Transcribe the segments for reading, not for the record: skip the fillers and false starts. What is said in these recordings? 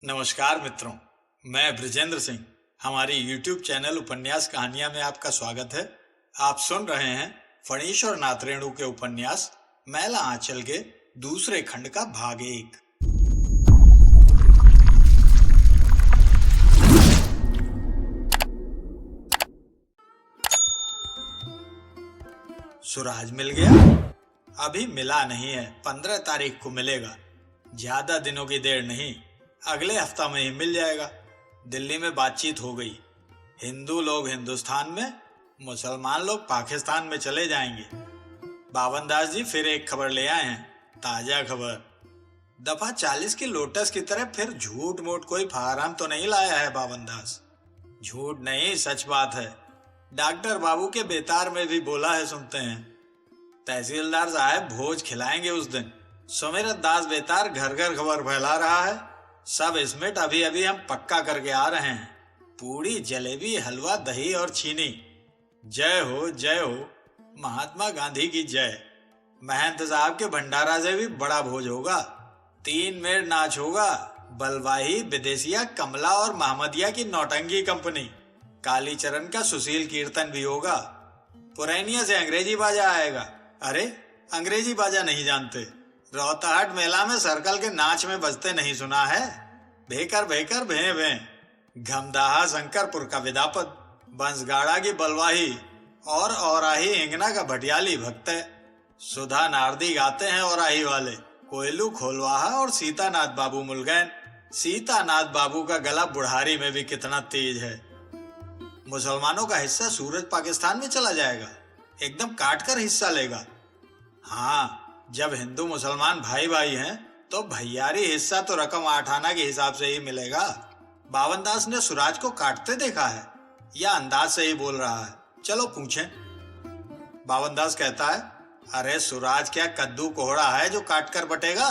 नमस्कार मित्रों, मैं ब्रिजेंद्र सिंह। हमारी YouTube चैनल उपन्यास कहानियां में आपका स्वागत है। आप सुन रहे हैं फणीश्वर नाथ रेणु के उपन्यास मैला आंचल के दूसरे खंड का भाग 1। सुराज मिल गया? अभी मिला नहीं है, 15 तारीख को मिलेगा। ज्यादा दिनों की देर नहीं, अगले हफ्ता में ही मिल जाएगा। दिल्ली में बातचीत हो गई। हिंदू लोग हिंदुस्तान में, मुसलमान लोग पाकिस्तान में चले जाएंगे। बावन दास जी फिर एक खबर ले आए हैं, ताजा खबर। दफा 40 की लोटस की तरह फिर झूठ मूठ कोई फार्म तो नहीं लाया है बावन दास? झूठ नहीं, सच बात है। डॉक्टर बाबू के बेतार में भी बोला है, सुनते हैं। तहसीलदार साहब भोज खिलाएंगे उस दिन। सुमिरत दास बेतार घर घर खबर फैला रहा है। सब इसमें अभी अभी हम पक्का करके आ रहे हैं। पूड़ी, जलेबी, हलवा, दही और चीनी। जय हो, जय हो, महात्मा गांधी की जय। महंत साहब के भंडारा से भी बड़ा भोज होगा। 3 मेड़ नाच होगा। बलवाही, विदेशिया, कमला और महमदिया की नौटंकी कंपनी। कालीचरण का सुशील कीर्तन भी होगा। पुरैनिया से अंग्रेजी बाजा आएगा। अरे, अंग्रेजी बाजा नहीं जानते? रोहताहट मेला में सर्कल के नाच में बजते नहीं सुना है? भेकर भेकर भे भे, घमदाहा शंकरपुर का विदापद, बंसगाड़ा की बलवाही और औराही हिंगना का भटियाली भक्त है। सुधा नारदी गाते हैं औराही वाले। कोयलू खोलवाहा और सीतानाथ बाबू मुलगैन। सीतानाथ बाबू का गला बुढ़ारी में भी कितना तेज है। मुसलमानों का हिस्सा सूरज पाकिस्तान में चला जाएगा। एकदम काट कर हिस्सा लेगा। हाँ, जब हिंदू मुसलमान भाई भाई हैं तो भैयारी हिस्सा तो रकम 8 आना के हिसाब से ही मिलेगा। बावन दास ने सुराज को काटते देखा है या अंदाज से ही बोल रहा है? चलो पूछें। बावन दास कहता है, अरे सुराज क्या कद्दू कोहड़ा है जो काट कर बटेगा?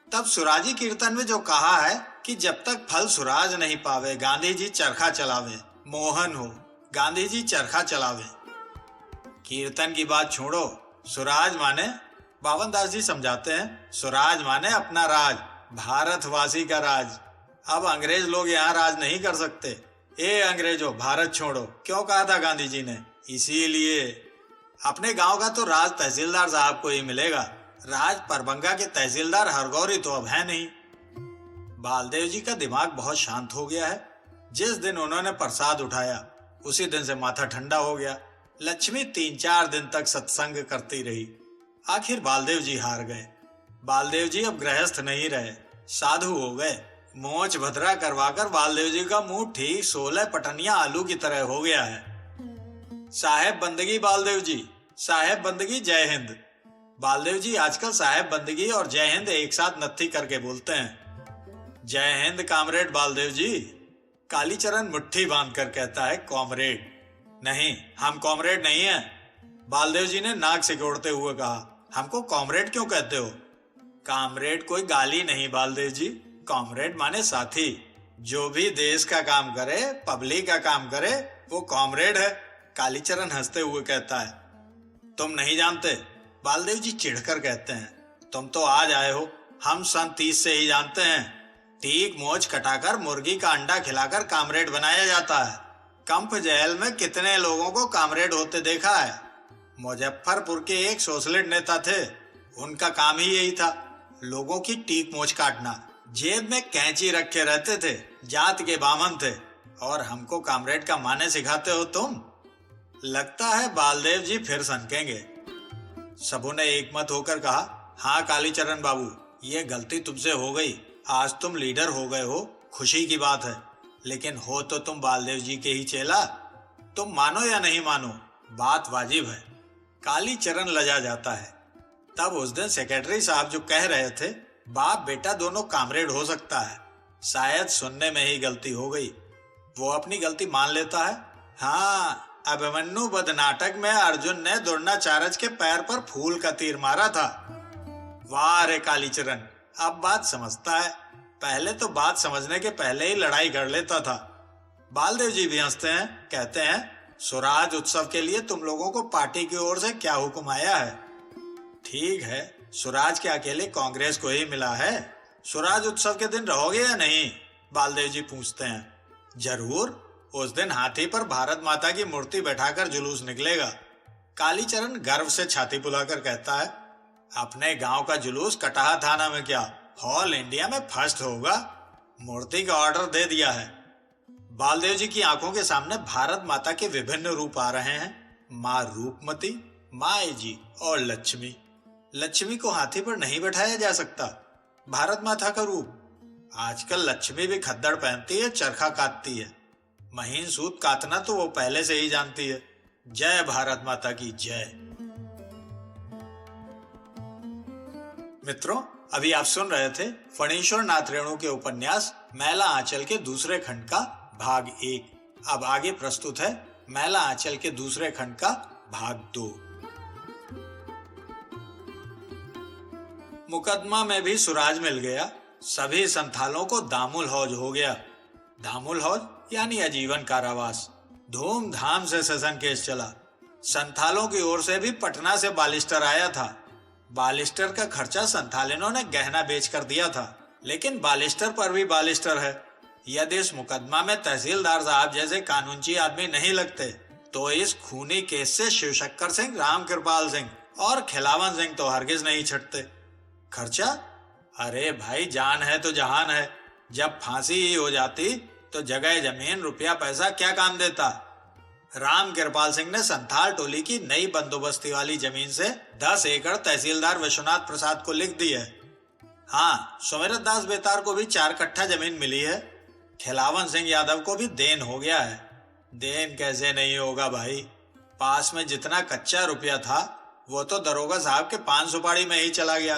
तब सुराजी कीर्तन में जो कहा है कि जब तक फल सुराज नहीं पावे गांधी जी चरखा चलावे। मोहन हो, गांधी जी चरखा चलावे। कीर्तन की बात छोड़ो। सुराज माने, बावन दास जी समझाते हैं, स्वराज माने अपना राज, भारतवासी का राज। अब अंग्रेज लोग यहाँ राज नहीं कर सकते। ए अंग्रेजों, भारत छोड़ो, क्यों कहा था गांधी जी ने? इसीलिए अपने गांव का तो राज तहसीलदार साहब को ही मिलेगा। राज परबंगा के तहसीलदार हरगौरी तो अब है नहीं। बालदेव जी का दिमाग बहुत शांत हो गया है। जिस दिन उन्होंने प्रसाद उठाया उसी दिन से माथा ठंडा हो गया। लक्ष्मी 3-4 दिन तक सत्संग करती रही। आखिर बालदेव जी हार गए। बालदेव जी अब गृहस्थ नहीं रहे, साधु हो गए। मोच भद्रा करवाकर बालदेव जी का मुंह ठीक 16 पटनिया आलू की तरह हो गया है। साहेब बंदगी बालदेव जी, साहेब बंदगी, जय हिंद। बालदेव जी आजकल साहेब बंदगी और जय हिंद एक साथ नत्थी करके बोलते हैं। जय हिंद कामरेड बालदेव जी। कालीचरण मुट्ठी बांधकर कहता है, कॉमरेड नहीं, हम कॉमरेड नहीं हैं। बालदेव जी ने नाक सिकोड़ते हुए कहा, हमको कॉमरेड क्यों कहते हो? कॉमरेड कोई गाली नहीं बालदेव जी। कॉमरेड माने साथी। जो भी देश का काम करे, पब्लिक का काम करे, वो कॉमरेड है। कालीचरण हंसते हुए कहता है, तुम नहीं जानते? बालदेव जी चिढ़कर कहते हैं, तुम तो आज आए हो, हम सन 30 से ही जानते हैं। टीक मोच कटाकर मुर्गी का अंडा खिलाकर कॉमरेड बनाया जाता है। कंप जेल में कितने लोगों को कॉमरेड होते देखा है। मुजफ्फरपुर के एक सोशलिस्ट नेता थे, उनका काम ही यही था, लोगों की टीक मोच काटना। जेब में कैंची रखे रहते थे, जात के बामन थे, और हमको कॉमरेड का माने सिखाते हो तुम? लगता है बालदेव जी फिर सनकेंगे। सबों ने एक मत होकर कहा, हाँ कालीचरण बाबू, ये गलती तुमसे हो गई। आज तुम लीडर हो गए हो, खुशी की बात है, लेकिन हो तो तुम बालदेव जी के ही चेला। तुम मानो या नहीं मानो, बात वाजिब है। कालीचरण लजा जाता है। तब उस दिन सेक्रेटरी साहब जो कह रहे थे, बाप बेटा दोनों कॉमरेड हो सकता है, शायद सुनने में ही गलती हो गई। वो अपनी गलती मान लेता है। हाँ, अभिमन्यु वध नाटक में अर्जुन ने द्रोणाचार्य के पैर पर फूल का तीर मारा था। वाह रे कालीचरण, अब बात समझता है। पहले तो बात समझने के पहले ही लड़ाई कर लेता था। बालदेव जी भी हंसते हैं, कहते हैं, स्वराज उत्सव के लिए तुम लोगों को पार्टी की ओर से क्या हुक्म आया है? ठीक है, स्वराज के अकेले कांग्रेस को ही मिला है। स्वराज उत्सव के दिन रहोगे या नहीं? बालदेव जी पूछते हैं। जरूर, उस दिन हाथी पर भारत माता की मूर्ति बैठाकर जुलूस निकलेगा। कालीचरण गर्व से छाती फुलाकर कहता है, अपने गांव का जुलूस कटहा थाना में क्या, ऑल इंडिया में फर्स्ट होगा। मूर्ति का ऑर्डर दे दिया है। बालदेव जी की आंखों के सामने भारत माता के विभिन्न रूप आ रहे हैं। माँ रूपमती, माए जी और लक्ष्मी। लक्ष्मी को हाथी पर नहीं बैठाया जा सकता। भारत माता का रूप। आजकल लक्ष्मी भी खद्दड़ पहनती है, चरखा काटती है। महीन सूत काटना तो वो पहले से ही जानती है। जय भारत माता की जय। मित्रों, अभी आप सुन रहे थे फणीश्वर नाथ रेणु के उपन्यास मैला आंचल के दूसरे खंड का भाग 1। अब आगे प्रस्तुत है मैला आंचल के दूसरे खंड का भाग 2। मुकदमा में भी सुराज मिल गया। सभी संथालों को दामुल हौज हो गया। दामुल हौज यानी आजीवन कारावास। धूमधाम से सेशन केस चला। संथालों की ओर से भी पटना से बालिस्टर आया था। बालिस्टर का खर्चा संथालिनों ने गहना बेच कर दिया था, लेकिन बालिस्टर पर भी बालिस्टर है। यदि इस मुकदमा में तहसीलदार साहब जैसे कानूनची आदमी नहीं लगते तो इस खूनी केस से शिवशक्कर सिंह, राम कृपाल सिंह और खिलावन सिंह तो हरगिज नहीं छटते। खर्चा? अरे भाई, जान है तो जहान है। जब फांसी ही हो जाती तो जगह जमीन रुपया पैसा क्या काम देता। राम कृपाल सिंह ने संथाल टोली की नई बंदोबस्ती वाली जमीन से 10 एकड़ तहसीलदार विश्वनाथ प्रसाद को लिख दी है। हाँ, सुमिरत दास बेतार को भी 4 कट्ठा जमीन मिली है। खिलावन सिंह यादव को भी देन हो गया है। देन कैसे नहीं होगा भाई, पास में जितना कच्चा रुपया था वो तो दरोगा साहब के 5 सुपारी में ही चला गया।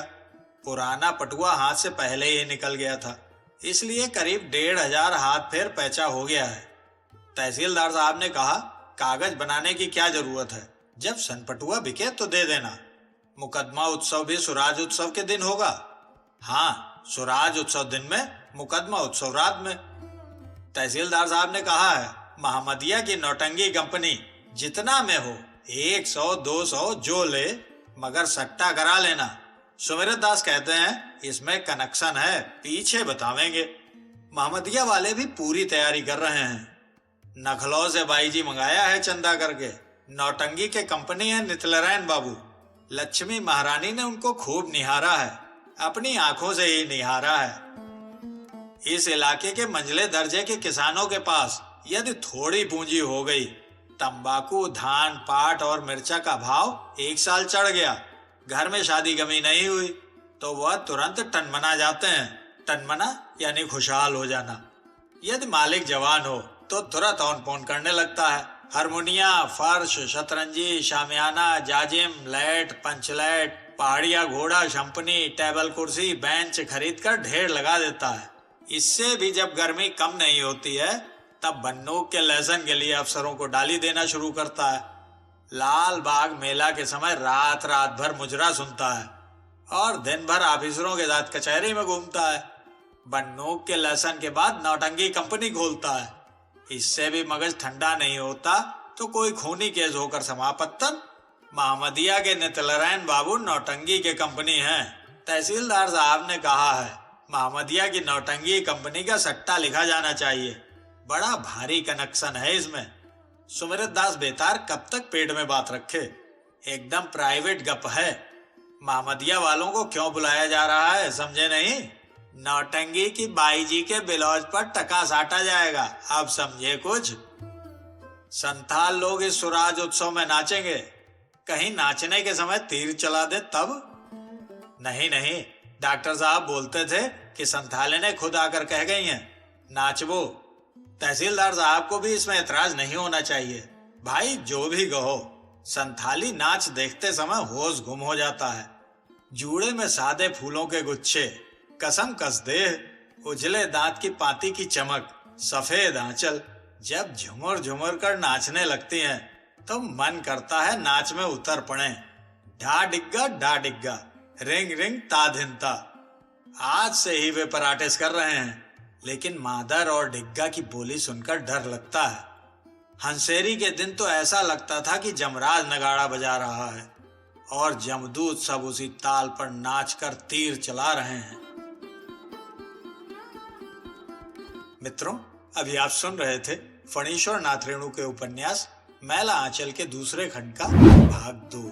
पुराना पटुआ हाथ से पहले ही निकल गया था, इसलिए करीब 1,500 हाथ फेर पैचा हो गया है। तहसीलदार साहब ने कहा, कागज बनाने की क्या जरूरत है, जब सनपटुआ बिके तो दे देना। मुकदमा उत्सव भी सुराज उत्सव के दिन होगा। हाँ, सुराज उत्सव दिन में, मुकदमा उत्सव रात में। तहसीलदार साहब ने कहा है, महमदिया की नौटंगी कंपनी जितना में हो 100 200 जो ले, मगर सट्टा करा लेना। सुमिरत दास कहते हैं, इसमें कनेक्शन है, पीछे बतावेंगे। महमदिया वाले भी पूरी तैयारी कर रहे हैं। नखलौ से बाई जी मंगाया है चंदा करके। नौटंगी के कंपनी है नितलरैन बाबू। लक्ष्मी महारानी ने उनको खूब निहारा है, अपनी आंखों से ही निहारा है। इस इलाके के मंझले दर्जे के किसानों के पास यदि थोड़ी पूंजी हो गई, तंबाकू, धान, पाट और मिर्चा का भाव 1 साल चढ़ गया, घर में शादी गमी नहीं हुई, तो वह तुरंत टनमना जाते हैं। टनमना यानी खुशहाल हो जाना। यदि मालिक जवान हो तो तुरंत ऑन पोन करने लगता है। हारमोनिया, फर्श, शतरंजी, शामियाना, जाजिम, लाइट, पंचलाइट, पहाड़िया, घोड़ा, शंपनी, टेबल कुर्सी, बेंच खरीद कर ढेर लगा देता है। इससे भी जब गर्मी कम नहीं होती है तब बंदूक के लेसन के लिए अफसरों को डाली देना शुरू करता है। लाल बाग मेला के समय रात रात भर मुजरा सुनता है और दिन भर ऑफिसरों के साथ कचहरी में घूमता है। बंदूक के लेसन के बाद नौटंगी कंपनी खोलता है। इससे भी मगज ठंडा नहीं होता तो कोई खूनी केस होकर समापत्तन। महमदिया के नितलरैन बाबू नौटंगी के कंपनी हैं। तहसीलदार साहब ने कहा है, महमदिया की नौटंगी कंपनी का सट्टा लिखा जाना चाहिए। बड़ा भारी कनेक्शन है इसमें। सुमिरत दास बेतार कब तक पेट में बात रखे, एकदम प्राइवेट गप है। महमदिया वालों को क्यों बुलाया जा रहा है समझे नहीं? नौटंगी की बाई जी के बिलौज पर टका साटा जाएगा, अब समझे कुछ? संथाल लोग इस सुराज उत्सव में नाचेंगे। कहीं नाचने के समय तीर चला दे तब? नहीं नहीं, डॉक्टर साहब बोलते थे कि संथाली ने खुद आकर कह गई हैं, नाचबो। तहसीलदार साहब को भी इसमें एतराज नहीं होना चाहिए। भाई जो भी कहो, संथाली नाच देखते समय होश गुम हो जाता है। जूड़े में सादे फूलों के गुच्छे, कसम कस देह, उजले दांत की पाती की चमक, सफेद आंचल, जब झुमर झुमर कर नाचने लगती हैं तो मन करता है नाच में उतर पड़े। ढा डिग्गा, रिंग रिंग ता धिनता। आज से ही वे प्रैक्टिस कर रहे हैं, लेकिन मादर और डिग्गा की बोली सुनकर डर लगता है। हंसेरी के दिन तो ऐसा लगता था कि जमराज नगाड़ा बजा रहा है और जमदूत सब उसी ताल पर नाचकर तीर चला रहे हैं। मित्रों, अभी आप सुन रहे थे फणीश्वर नाथ रेणु के उपन्यास मैला आंचल के दूसरे खंड का भाग 2।